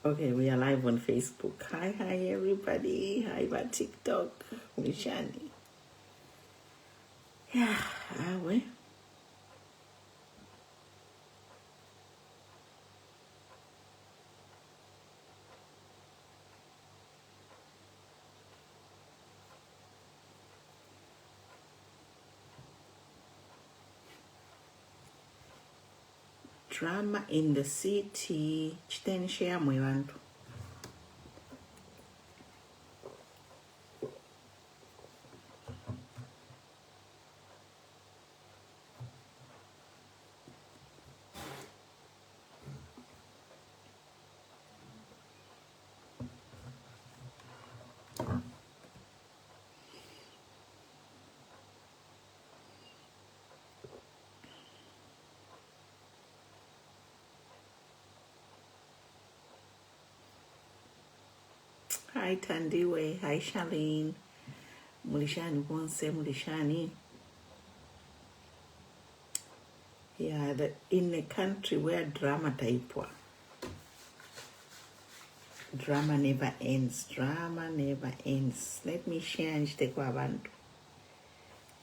Okay, we are live on Facebook. Hi, everybody. Hi, by TikTok. Mishani. Yeah, we. Drama in the city. Chitenshe mwebantu. Hi, Tandiwe. Hi, Charlene. Mulishani, Bonse, Mulishani. Yeah, in a country where drama taipwa. Drama never ends. Drama never ends. Let me share nchitekwa abantu.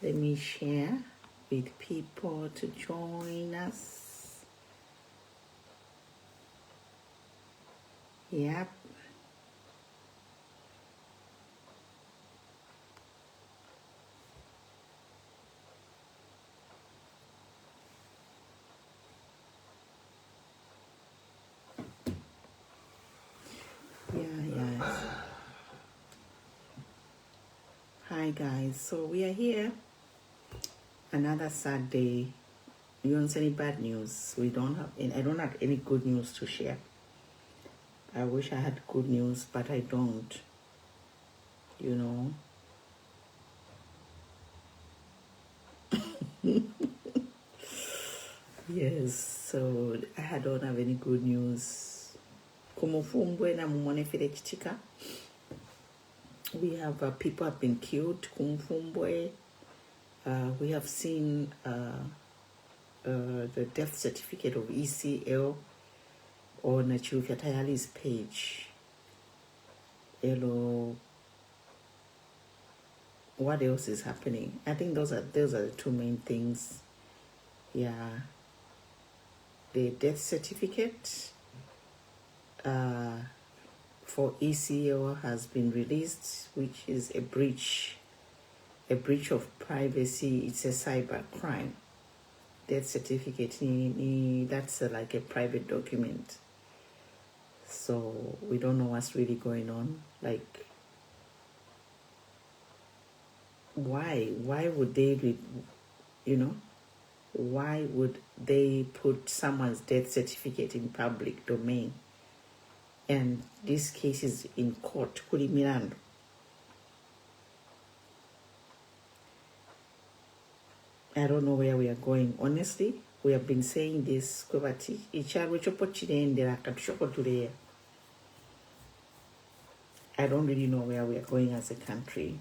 Let me share with people to join us. Yep. Yeah. Hi guys. So we are here. Another sad day. You don't see any bad news. I don't have any good news to share. I wish I had good news, but I don't. You know. Yes. So I don't have any good news. Mufumbwe na mumone file chichika. We have people have been killed. Mufumbwe. We have seen the death certificate of ECL on Tayali's page. Hello. What else is happening? I think those are the two main things. Yeah. The death certificate for ECL has been released, which is a breach of privacy. It's a cyber crime. Death certificate, that's like a private document. So we don't know what's really going on. Like, why would they, why would they put someone's death certificate in public domain? And this case is in court. Kuli Mirando. I don't know where we are going. Honestly, we have been saying this. I don't really know where we are going as a country.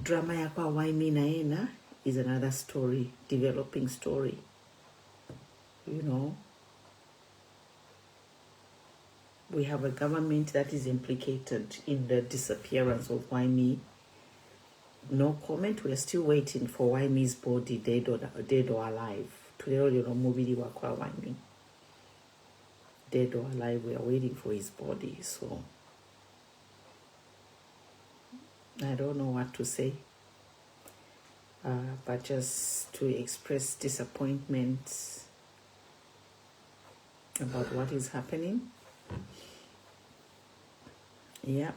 Drama yakwa waimi naena is another story, developing story. You know, we have a government that is implicated in the disappearance of Waimi. No comment. We are still waiting for Waimi's body, dead or alive. Today, Waimi. Dead or alive, we are waiting for his body. So I don't know what to say. But just to express disappointment about what is happening. Yeah.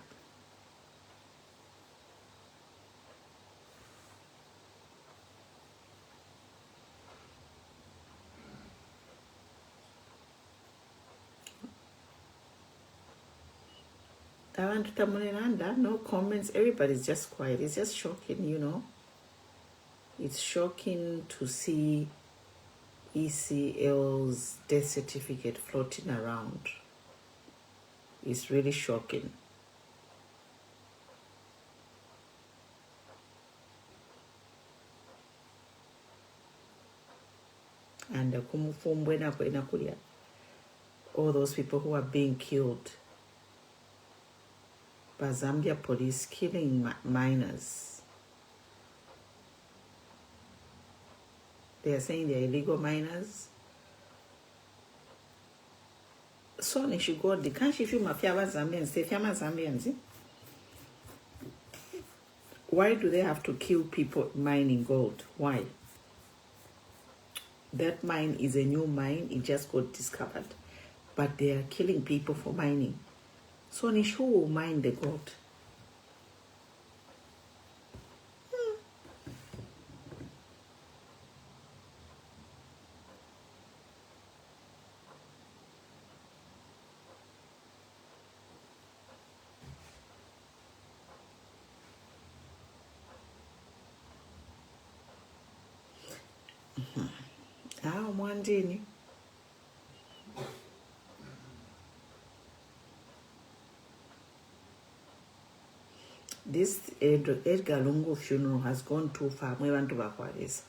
No comments. Everybody's just quiet. It's just shocking, you know. It's shocking to see ECL's death certificate floating around. It's really shocking. And Mufumbwe nakulia. all those people who are being killed by Zambia police, killing minors. They are saying they're illegal minors. So they should go. They can't if you mafia Zambians. They fiama Zambians. Why do they have to kill people mining gold? Why? That mine is a new mine. It just got discovered, but they are killing people for mining. So Nish, who will mine the gold? Mwandini. This Edgar Lungu funeral has gone too far. We want to back what is.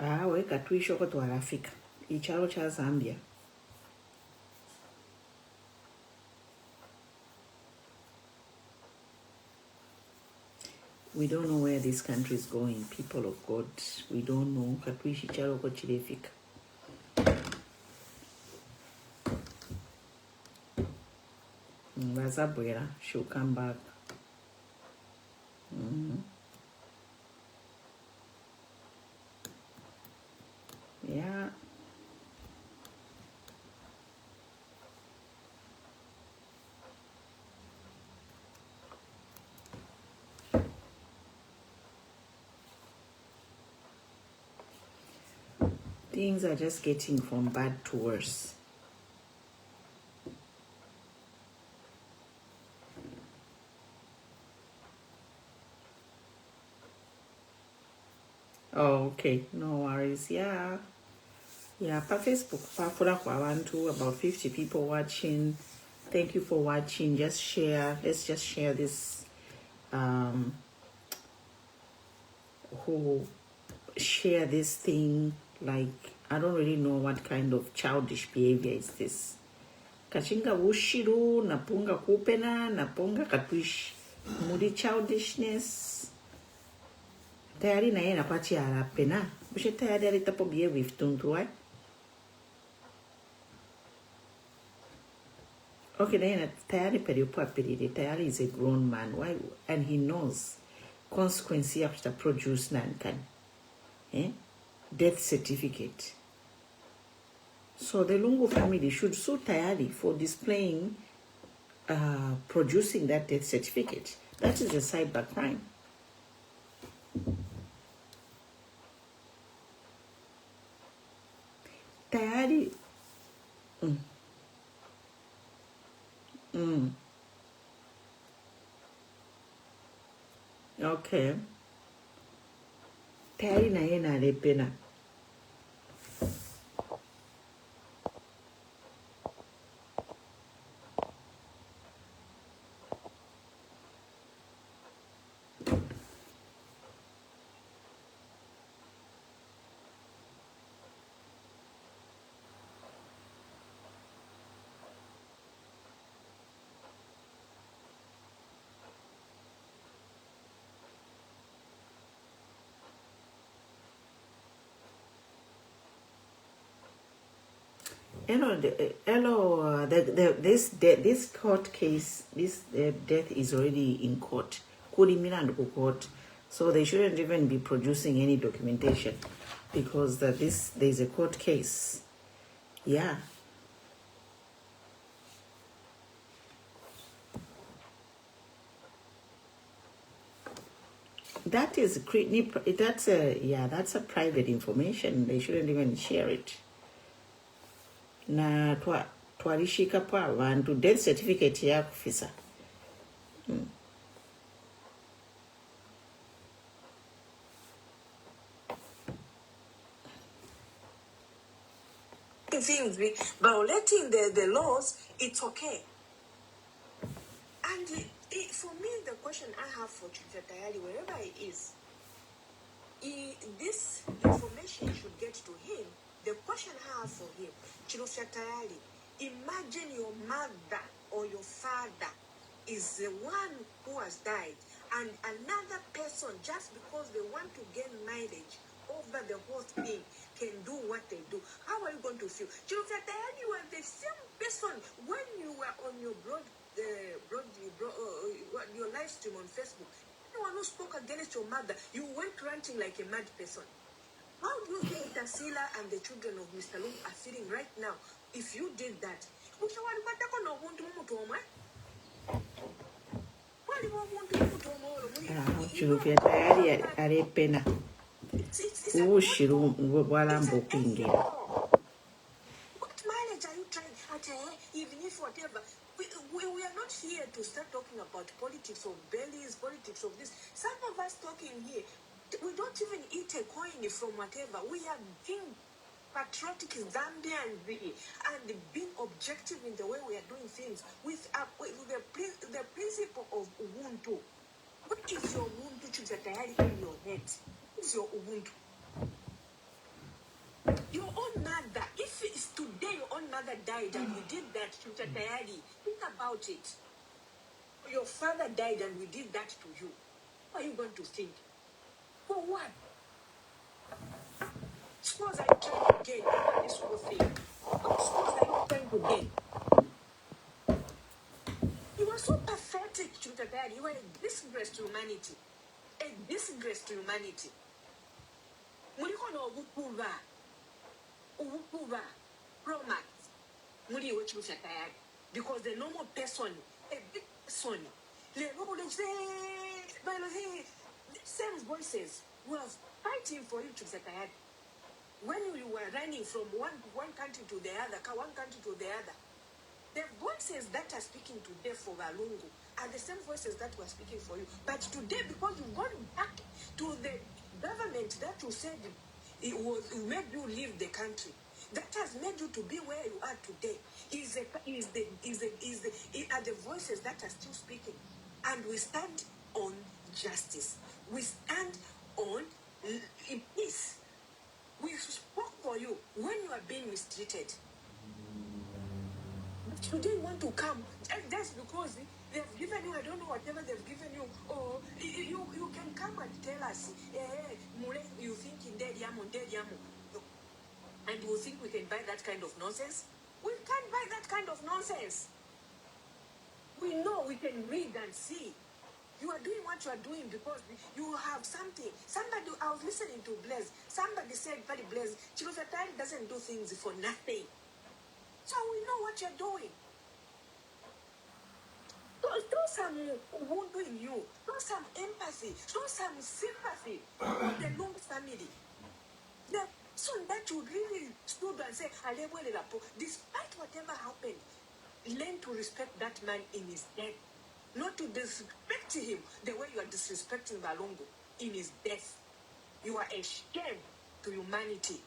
We katwisho kwa tuarafika. Icharo cha Zambia. We don't know where this country is going, people of God. We don't know. Katwishi charo kwa chilefika. Bazabwera, she'll come back. Yeah. Things are just getting from bad to worse. Oh, okay. No worries. Yeah. Yeah, pa Facebook, pa fula kwa wantu, about 50 people watching. Thank you for watching. Just share. Let's just share this. Who share this thing? Like, I don't really know what kind of childish behavior is this. Kachinga wushiru, napunga kupena, napunga katwish. Mudi childishness. Tayali na yena pachi arapena. Bushe tayali alitapo behave with tuntuai. Okay, then Tayali periupa peride. Tayali is a grown man. Why? And he knows consequence after produce nankan. Death certificate. So the Lungu family should sue Tayali for displaying, producing that death certificate. That is a cyber crime. Tayali. Okay. Tayali na yena lepena. This court case, this death is already in court. Court. So they shouldn't even be producing any documentation because there's a court case. Yeah. That's a private information. They shouldn't even share it. Na twalishika pa abantu death certificate ya kufisa. Things violating the laws, it's okay. And for me, the question question I have for Tayali, wherever he is, this information should get to him. The question I have for him, Tayali, imagine your mother or your father is the one who has died, and another person, just because they want to gain mileage over the whole thing, can do what they do. How are you going to feel? You were the same person when you were on your your live stream on Facebook. Anyone who spoke against your mother, you went ranting like a mad person. How do you think Tasila and the children of Mr. Lung are feeling right now if you did that? Chiluvia Tayali arepena. Ushiru walambo kwingira. What mileage are you trying at? Even if whatever, we are not here to start talking about politics of bellies, politics of this. Some of us talking here, we don't even eat a coin from whatever. We are being patriotic Zambians and being objective in the way we are doing things with the principle of Ubuntu. What is your Ubuntu Tayali in your head? What is your Ubuntu? Your own mother, if it's today your own mother died and we did that to Tayali, think about it. Your father died and we did that to you. What are you going to think? For what? Suppose I'm trying to gain this whole thing. What suppose I'm trying to gain? You are so pathetic, Tayali. You are a disgrace to humanity. A disgrace to humanity. Ubukuba, Romax, Muri Tayali. Because the normal person, a big person, the same voices were fighting for you Tayali. When you were running from one country to the other, the voices that are speaking today for Walungu are the same voices that were speaking for you. But today, because you've gone back to the government that you said it made you leave the country, that has made you to be where you are today, are the voices that are still speaking. And we stand on justice. We stand on peace. We spoke for you when you are being mistreated. But you didn't want to come. That's because they've given you, I don't know, whatever they've given you. Or you can come and tell us, you think in dead yamu. And you think we can buy that kind of nonsense? We can't buy that kind of nonsense. We know we can read and see. You are doing what you are doing because you have something. Somebody, I was listening to Blaze. Somebody said, very Blaze, Tayali doesn't do things for nothing. So we know what you're doing. Show some Ubuntu in you. Show some empathy. Show some sympathy for the Lung family. The son that you really stood and say, despite whatever happened, learn to respect that man in his death. Not to disrespect him the way you are disrespecting Balongo in his death. You are a shame to humanity.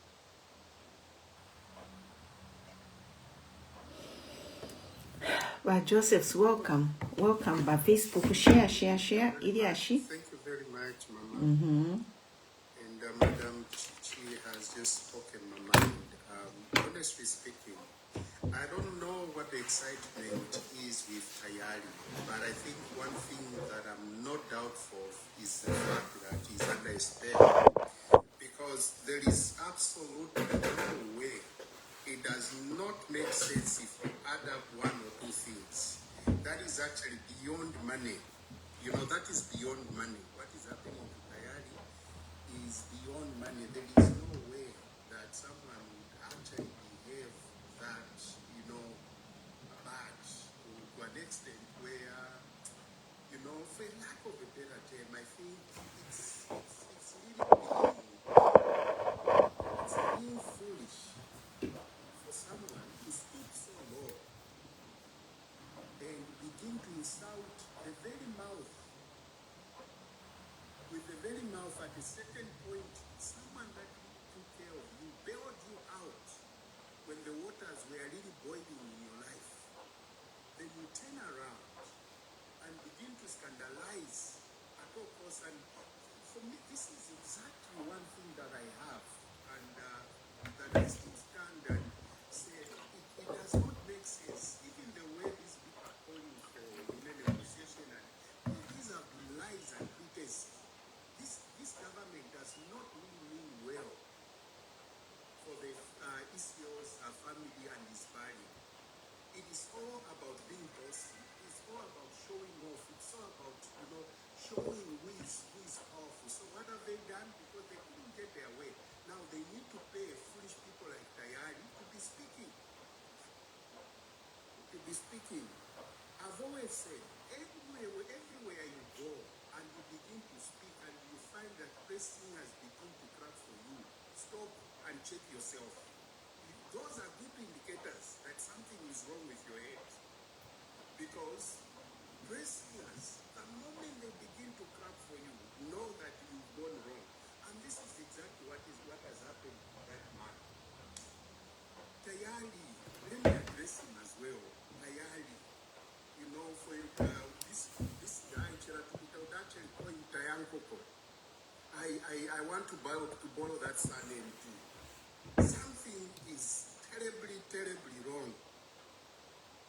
Well, Joseph's welcome by Facebook. Share. Iliashi. Thank you very much, Mama. And Madam Chichi has just spoken my mind. Honestly speaking, I don't know what the excitement is with Tayali, but I think one thing that I'm no doubtful of is the fact that he's under a spell. Because there is absolutely no way. It does not make sense if you add up one or two things. That is actually beyond money. You know, that is beyond money. What is happening to Tayali is beyond money. There is no way that someone would actually behave that, bad to an extent where, for lack of a better term, I think it's really being foolish for someone to stoop so low and begin to insult the very mouth. With the very mouth, at a certain point, someone that took care of you, bailed you out when the waters were really boiling in your life. Then you turn around and begin begin to scandalize at all costs. And for me, this is exactly one thing that I have, and that I still stand and say it does not make sense. Even the way these people are calling for negotiation, and these are lies and pretense. This government does not really mean well for the ECO's family and his family. It is all about being bossy. It's all about showing off. It's all about, showing who is powerful. So what have they done? Because they couldn't get their way. Now they need to pay foolish people like Tayali to be speaking. I've always said, everywhere you go and you begin to speak and you find that pressing has begun to crack for you, stop and check yourself. Those are good indicators that something is wrong with your head. Because pressingers, the moment they begin to crack for you, know that you've gone wrong. And this is exactly what has happened to that man. Tayali, let me address him as well. Tayali, for this guy, actually call him Tayankoko. I want to borrow that surname too. Something is terribly, terribly wrong.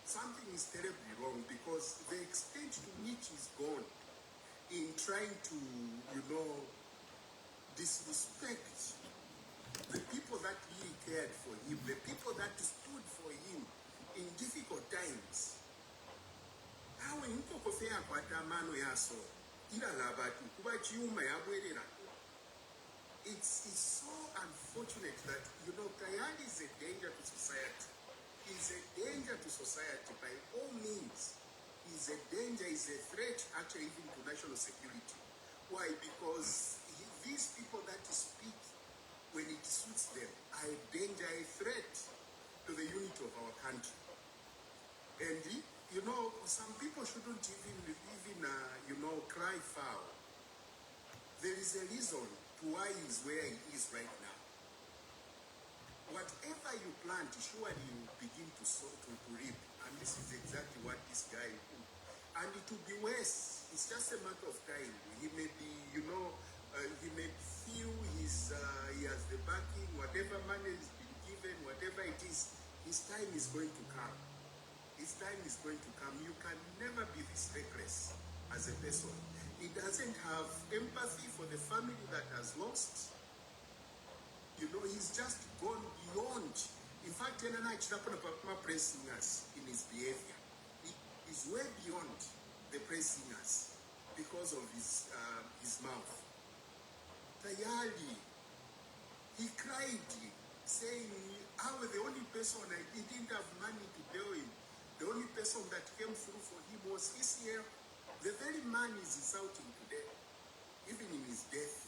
Something is terribly wrong because the extent to which he's gone in trying to, disrespect the people that really cared for him, the people that stood for him in difficult times. Awe nkokofea kwata mano yaso ila labatu kuba chiuma yabwerera. It's so unfortunate that, Tayali is a danger to society. He's a danger to society by all means. He's a danger, he's a threat actually even to national security. Why? Because these people that speak when it suits them are a danger, a threat to the unity of our country. And, some people shouldn't even cry foul. There is a reason to why he's where he is right now. Whatever you plant, surely you begin to sow, to reap. And this is exactly what this guy did. And it will be worse. It's just a matter of time. He may be, he may feel he has the backing, whatever money has been given, whatever it is, his time is going to come. His time is going to come. You can never be this reckless as a person. He doesn't have empathy for the family that has lost. He's just gone beyond. In fact, pressing us in his behavior. He's way beyond the pressing us because of his mouth. Tayali, he cried, saying, I was the only person, he didn't have money to bail him. The only person that came through for him was ECL. The very man is insulting today, even in his death.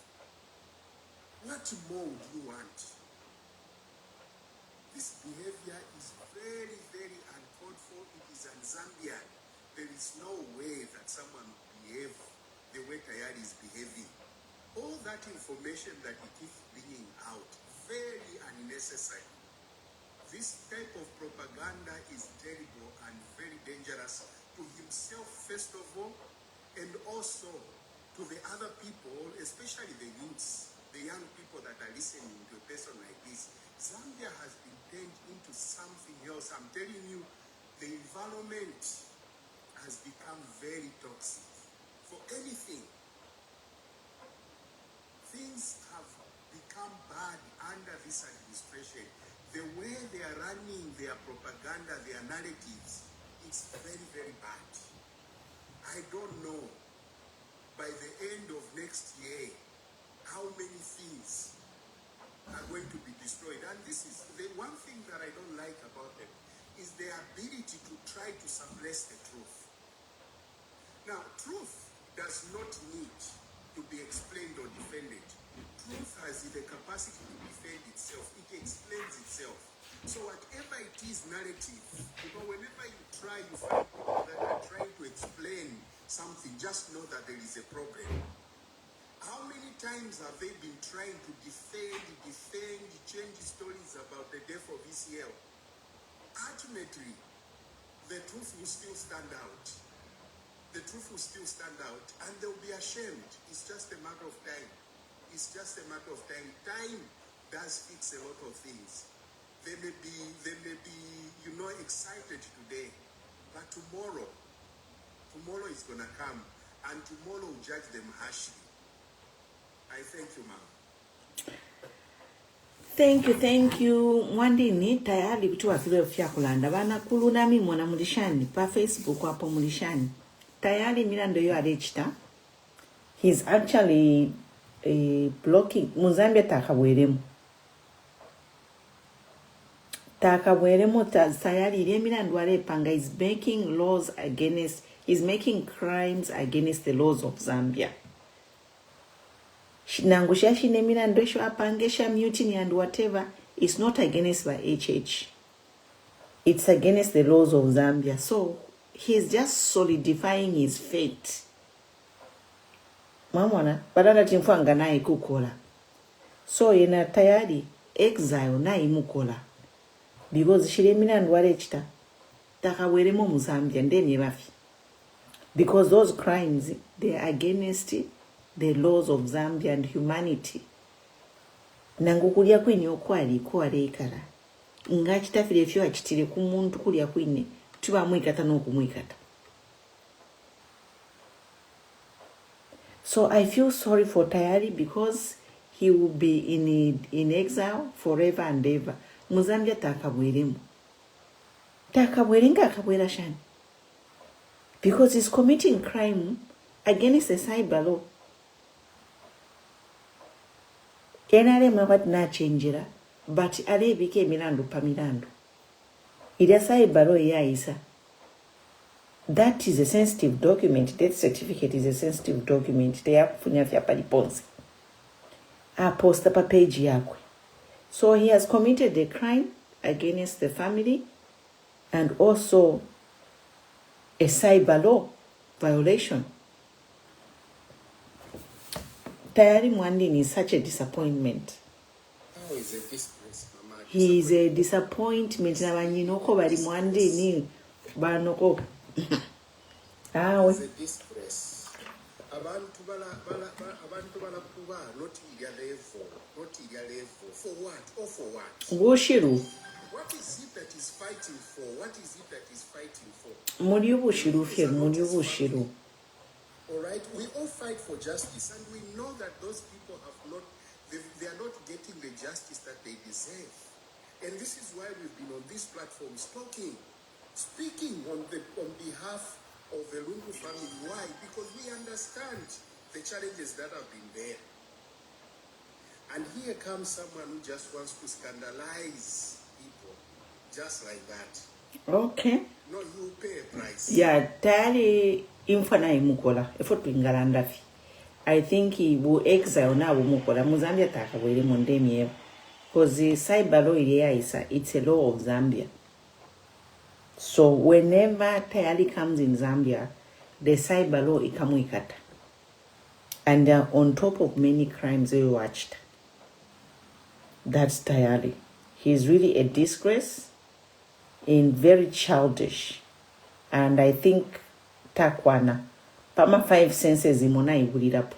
What more would you want? This behavior is very, very uncalled for. It is un-Zambian. There is no way that someone behave the way Tayali is behaving. All that information that he keeps bringing out, very unnecessary. This type of propaganda is terrible and very dangerous to himself, first of all, and also to the other people, especially the youths, the young people that are listening to a person like this. Zambia has been turned into something else. I'm telling you, the environment has become very toxic. For anything, things have become bad under this administration. The way they are running their propaganda, their narratives, it's very, very bad. I don't know by the end of next year how many things are going to be destroyed. And this is the one thing that I don't like about them, is their ability to try to suppress the truth. Now, truth does not need to be explained or defended. Truth has the capacity to defend itself. It explains itself. So whatever it is narrative, whenever you try, you find people that are trying to explain something, just know that there is a problem. How many times have they been trying to defend, change stories about the death of ECL? Ultimately, the truth will still stand out. the truth will still stand out and they'll be ashamed. It's just a matter of time. It's just a matter of time. Time does fix a lot of things. They may be, excited today, but tomorrow is gonna come, and tomorrow will judge them harshly. I thank you, ma'am. Thank you. Mwandini tayari vitu wasile ufia kulanda. Wana kulunami mwana mulishani. Pa Facebook wapo mulishani. Tayari milando yo arechita. He's actually blocking. Muzambia takabweremu. Takabweremu tayari ile milando arepanga is making laws against, is making crimes against the laws of Zambia. Nangusha shine milando sho apangesha mutiny and whatever is not against the HH. It's against the laws of Zambia. So he's just solidifying his fate. Mamona badala timfanga naye kukola. So yena tayari exile na imukola. Because shile milando arechita takabweremu mu Zambia ndeni bafi. Because those crimes, they are against the laws of Zambia and humanity. Nangukulia kwini okwali kwale ikala. Ngachita file fyo achitire ku muntu kulia kwini tuba mwikata n'okumwikata. So I feel sorry for Tayali because he will be in exile forever and ever. Muzambia takabweremu. Takabwerenga akabwera shani. Because he's committing crime against the cyber law. Enare mwabati na chenjira, but ale bike milandu pa milandu. Ida cyber law ya isa. That is a sensitive document. Death certificate is a sensitive document. They have kufunya vya paliponzi. Posta pa page yakwe. So he has committed a crime against the family and also a cyber law violation. Tayari Mwandini is such a disappointment. How is a disgrace, Mama? He is a disappointment. Na wanyinoko bali Mwandini banoko. It's a disgrace. Abantu bala kuba not your level. For what? Or for what? Bushiru. What is it that is fighting for? What is it that is fighting for? Muri bushiru fye, muri bushiru. All right, we all fight for justice, and we know that those people have not, they are not getting the justice that they deserve. And this is why we've been on these platforms speaking on behalf of the Lungu family. Why? Because we understand the challenges that have been there. And here comes someone who just wants to scandalize people, just like that. Okay. No, you pay a price. Yeah, Tayali infana imukola. Effort pingalanda fi. I think he will exile na umukola. Muzambia takabwele mondemi. Because the cyber law it's a law of Zambia. So whenever Tayali comes in Zambia, the cyber law ikamuikata. And on top of many crimes we watched. That's Tayali. He's really a disgrace and very childish. And I think Takwana, Pama 5 senses imona ibulirapo.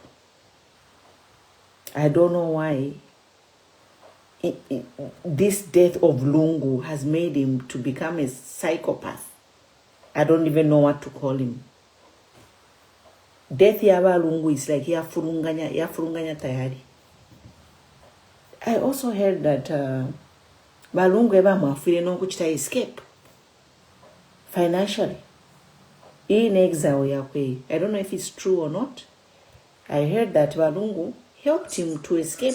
I don't know why this death of Lungu has made him to become a psychopath. I don't even know what to call him. Death yaba Lungu is like ya furunganya Tayali. I also heard that Balungu eba mwafire no kuchita escape financially. In exile yakwe. I don't know if it's true or not. I heard that Balungu helped him to escape,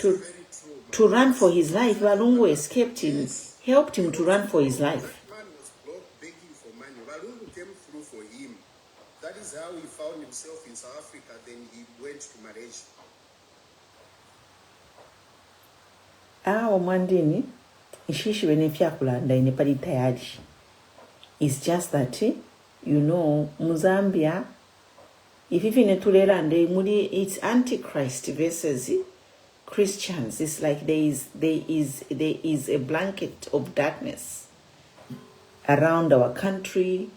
to run for his life. Balungu escaped him, helped him to run for his life. Man was blocked begging for money. Balungu came through for him. That is how he found himself in South Africa. Then he went to Malaysia. Mwandini, ishishi benefia kulanda inepali Tayali. It's just that, Muzambia, if even it's Antichrist versus Christians. It's like there is a blanket of darkness around our country,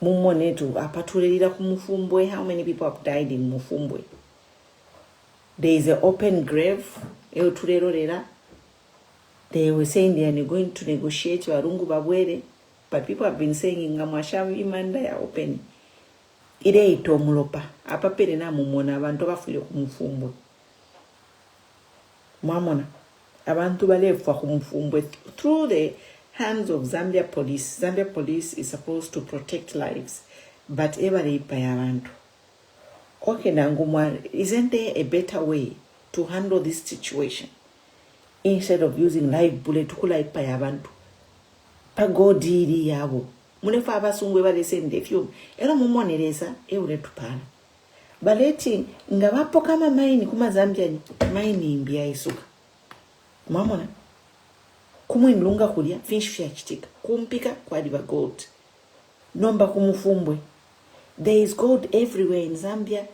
Mummonetu apatulira ku Mufumbwe. How many people have died in Mufumbwe? There is an open grave. They were saying they are going to negotiate Warungu Babwere, but people have been saying Ngamwashavi Manda ya open. Ire itomulopa. Apapere na mumona abantu bafule ku Mufumbwe. Mwamona. Abantu balefwa ku Mufumbwe through the hands of Zambia police. Zambia police is supposed to protect lives, but ebalipa yabantu. Okay, Nangumwa, isn't there a better way to handle this situation? Instead of using live bullet to kulaipa yabantu. Pagodiri yabo. Munefa abasungwe balesende fyum. Ero mumonereza eure tupana. Baleti ngawapo kama maini kuma Zambia maini imbia isuka. Mamona. Kumwinlunga kulia fish fya chitika. Kumpika kwa diva gold. Nomba kumufumbwe. There is gold everywhere in Zambia.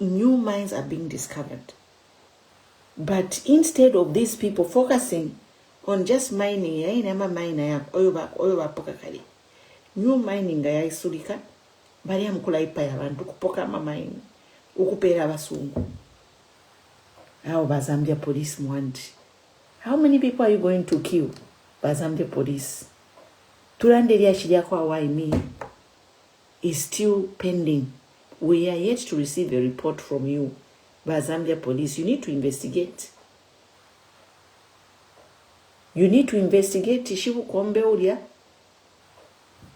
New mines are being discovered. But instead of these people focusing on just mining, oyo kali. New mining ya isulika, bari amkula ipa ya bantu kupoka mine, ukupera basungu. How Zambia police want? How many people are you going to kill? Zambia police. Tulanderia shiria kwa waimi is still pending. We are yet to receive a report from you, Zambia police. You need to investigate. You need to investigate Tishibu Kombe Ulia.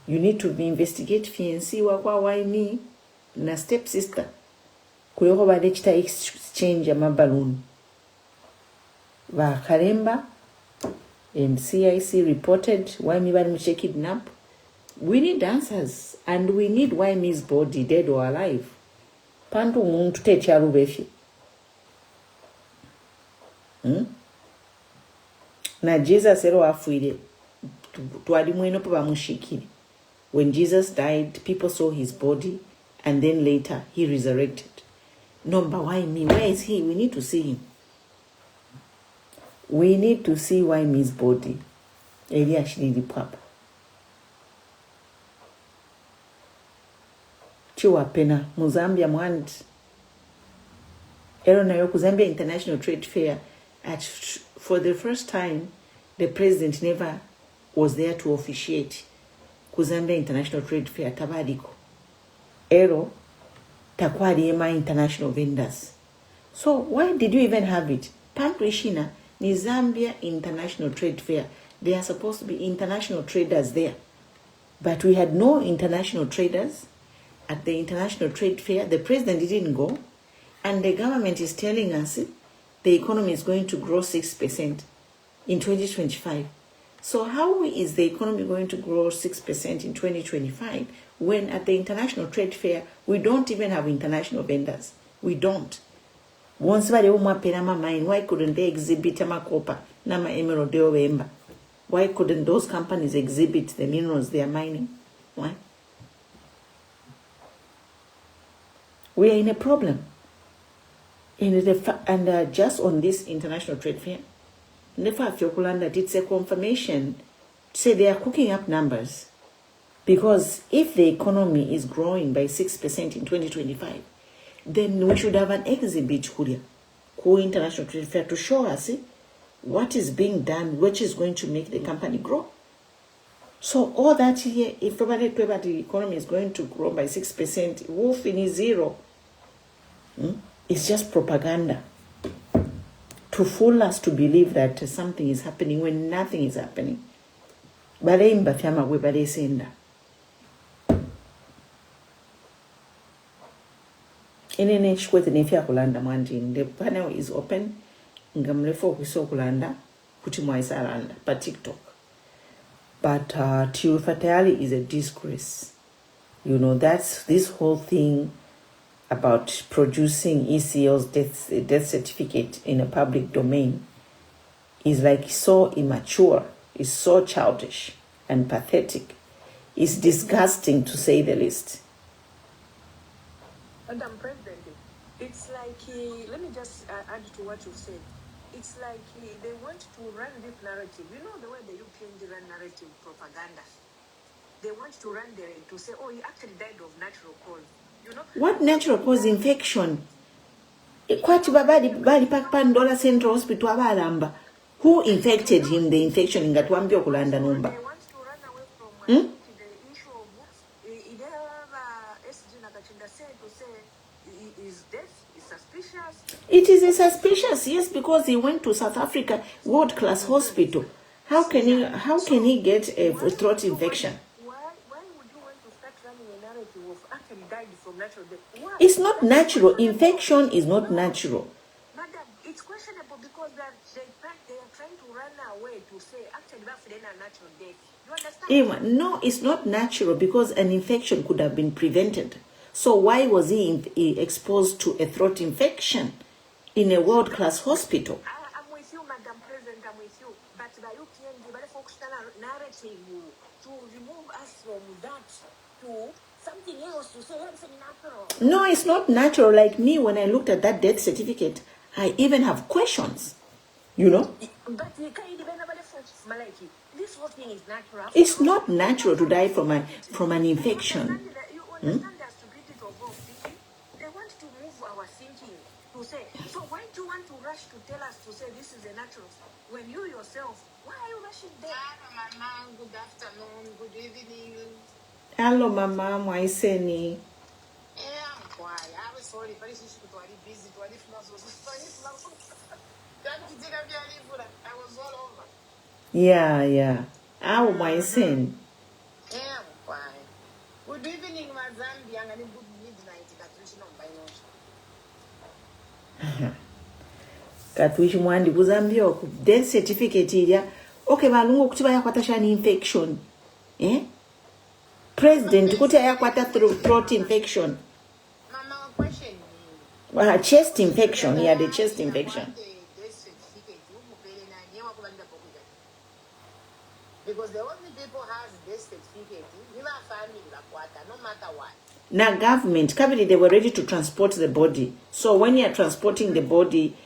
You need to investigate fiancé wakwa waini na step sister. Kuyoho badechita exchange ya mabaluni. Wa Karemba, CIC reported why me bad mche kidnap. We need answers, and we need why Miss body dead or alive. Pantu muntu techa rubefi. Na Jesus ero afuide. Tuadi mweno pa mushikini. When Jesus died, people saw his body, and then later he resurrected. No, but why me? Where is he? We need to see him. We need to see why me's body. Eli actually the papa. Chiwa pena Muzambia mwand. Ero na yoku Zambia International Trade Fair. For the first time, the president never was there to officiate. Zambia International Trade Fair tabadiko. Ero takwadi ema international vendors. So why did you even have it? Pankrishina ni Zambia International Trade Fair. There are supposed to be international traders there. But we had no international traders at the International Trade Fair. The president didn't go. And the government is telling us the economy is going to grow 6% in 2025. So how is the economy going to grow 6% in 2025 when at the International Trade Fair, we don't even have international vendors? We don't. Once why couldn't they exhibit Amakopa, Nama Emerald Deowemba? Why couldn't those companies exhibit the minerals they are mining? Why? We are in a problem. And just on this International Trade Fair, it's a confirmation to say they are cooking up numbers. Because if the economy is growing by 6% in 2025, then we should have an exhibit International Trade Fair to show us what is being done, which is going to make the company grow. So all that here, if the economy is going to grow by 6%, wolf in zero. It's just propaganda to fool us to believe that something is happening when nothing is happening. The panel is open. But TikTok. But Tayali is a disgrace. You know, that's this whole thing about producing ECL's death certificate in a public domain is like so immature, is so childish and pathetic. It's disgusting to say the least. Madam President, it's like, let me just add to what you said. It's like they want to run this narrative. You know the way the Europeans run narrative propaganda. they want to run there to say, oh, he actually died of natural cause. You know? What natural cause infection? Kwati bali pakpandola Central Hospital abalamba. Who infected him? The infection in Gatwambio Kulanda Numba. They want to run away from the issue of SG Nakachinda said to say his death is suspicious. It is a suspicious, yes, because he went to South Africa world-class hospital. How can he get a throat infection? Why would you want to start running a narrative of actually died from natural death? Why? It's not natural. Infection is not natural. Madam, it's questionable because they are trying to run away to say actually that's a natural death. You understand? No, it's not natural because an infection could have been prevented. So why was he exposed to a throat infection in a world-class hospital? I'm with you, Madam President, I'm with you. But the UPN, the focus narrative to remove us from that to something else to say something natural. No, it's not natural. Like me, when I looked at that death certificate, I even have questions. You know? But this whole thing is natural. It's not natural to die from an infection. You understand the stupidity of our thinking? They want to move our thinking to say, so why do you want to rush to tell us to say this is a natural? When you yourself, why are you rushing there? Mama, good afternoon, good evening. Hello, Mama, Mwaiseni. Why? I was sorry, but it's just busy, I was all over. Yeah. How Mwaiseni? Why? Good evening, Mazambia, and good midnight. Katwishi mwandi kuzambia oku death certificate ilya okay balungu okuti bayakwata an infection president kuti ayakwata throat infection chest infection. He had a chest infection. Because the only people has death certificate, no matter what. Now government, they were ready to transport the body. So when you are transporting the body,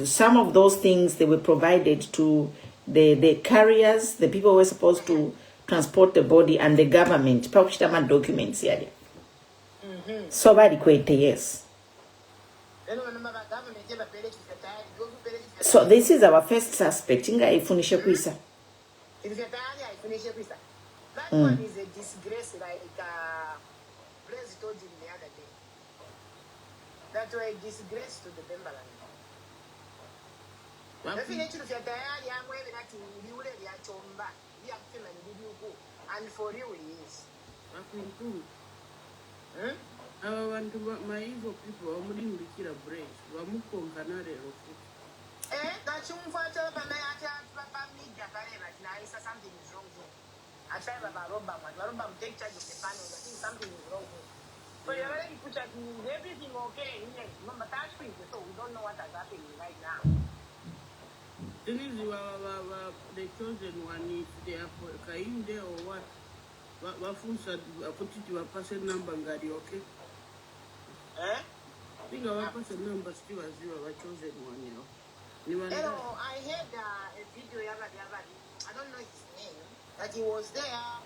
some of those things they were provided to the carriers, the people who were supposed to transport the body, and the government. Documents here. So bad yes. So this is our first suspect. Inga ifunishe kuisa. That one is a disgrace, like Blaise told him the other day. That was a disgrace to the Bembaland. Definitely, if you're Tayali, I'm waiting at you, and for you, he is. Abantu maivo people wamulimbikira brace wamukonkana lero futi tachumfuata papa media pareva tinaisa something is wrong here. Achaiva varomba take charge of the panel. I think something is wrong here. So you're already put at everything okay? Yes. Remember touch screen, so we don't know what is happening right now. Then is the chosen one, if they are kainde or what? Wafunsa put your person number ngari okay? Eh? I think our person number still as you are chosen one, you know. Hello, I heard a video the other day. I don't know his name, that he was there.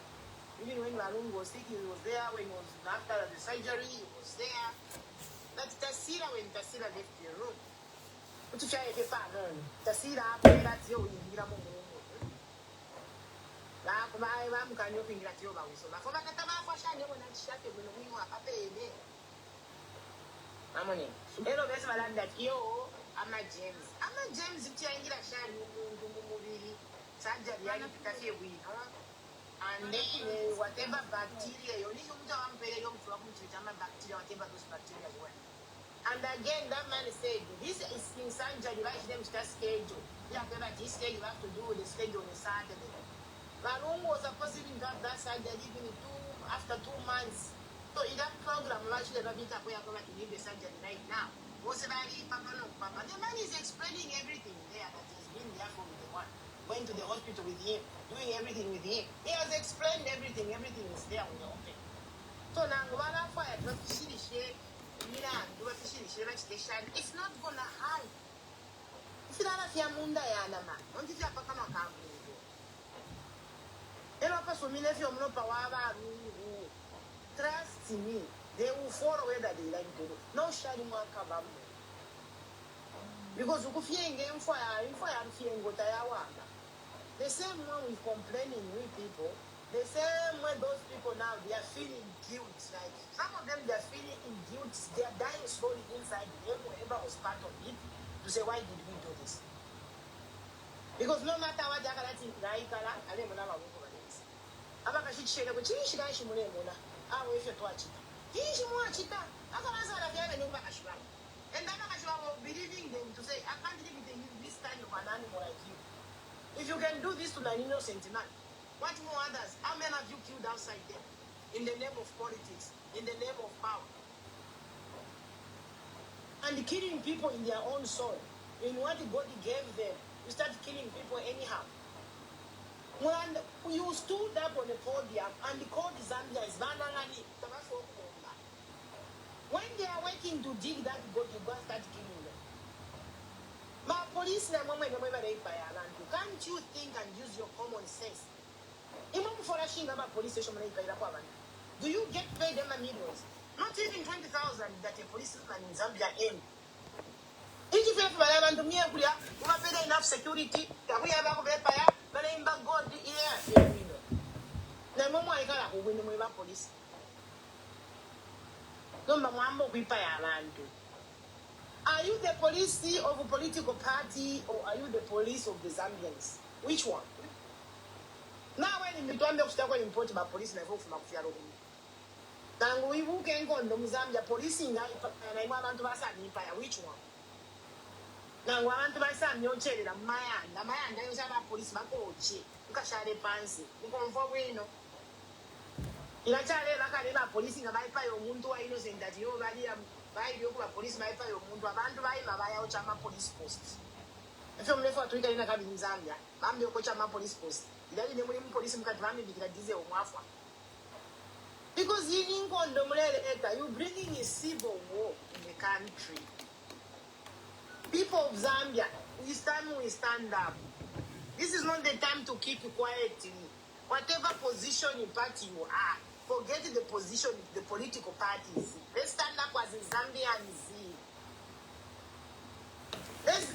Even when Malung was sick, he was there. When he was after the surgery, he was there. That's Tasira when Tasira left the room. What you try to find? Tasira, that's your Miramu. I'm going to bring that you over. So, for that, I'm going to shut it when we were a baby. Hello, best man, that you. I'm not James. If you're in a shine, movie, surgery, I need to say we, and then whatever bacteria, you need to have bacteria, whatever those bacteria were. And again, that man said, this is in surgery, like them just schedule. Yeah, this schedule, you have to do the schedule on a Saturday. Malung was supposed to have that surgery even after 2 months. So in that program, actually, the bit we are going to give the surgery right now. Papa. The man is explaining everything there that he's been there from the one. Went to the hospital with him, doing everything with him. He has explained everything. Everything is there on the open. So now, it's not gonna hide. If you don't have your munda, don't you have a Trust me, they will follow whether they like to do. No sharing one kabam. Because you could fire, the same one with complaining with people, the same way those people now, they are feeling guilt. Like some of them, they are feeling guilt. They are dying slowly inside them, whoever was part of it, to say, why did we do this? Because no matter what, I can't think, I can't and then I was believing them to say, I can't believe they use this kind of an animal like you. If you can do this to an innocent man, what more others? How many have you killed outside there? In the name of politics, in the name of power. And killing people in their own soul. In what God gave them, you start killing people anyhow. When you stood up on the podium and called Zambia is Banalani, when they are waiting to dig that goat, you go and start killing them. My police, can't you think and use your common sense? Police station, do you get paid them millions? Not even 20,000 that a policeman in Zambia earn. If you have enough security, that we have a God here. Police. Are you the police of a political party or are you the police of the Zambians? Which one? Now when you don't understand what important about police level from Mafiaro. Now we who can go on the Zambia policing and I want to ask which one? Now I want to buy some new chair and Maya and then you have a policeman go cheap. You can share the fancy. You come for no. In a child, like policing a by your mundo, innocent that you already buy your police my fire mundo, a man to buy my Chama police post. If you're never to in a cabin in Zambia, I'm your Chama police post. You don't even police him cut money because diesel waffle. Because you didn't go on the you're bringing a civil war in the country. People of Zambia, we stand up. This is not the time to keep quiet. Whatever position in party you are, forget the position of the political parties. Let's stand up as Zambians. Let's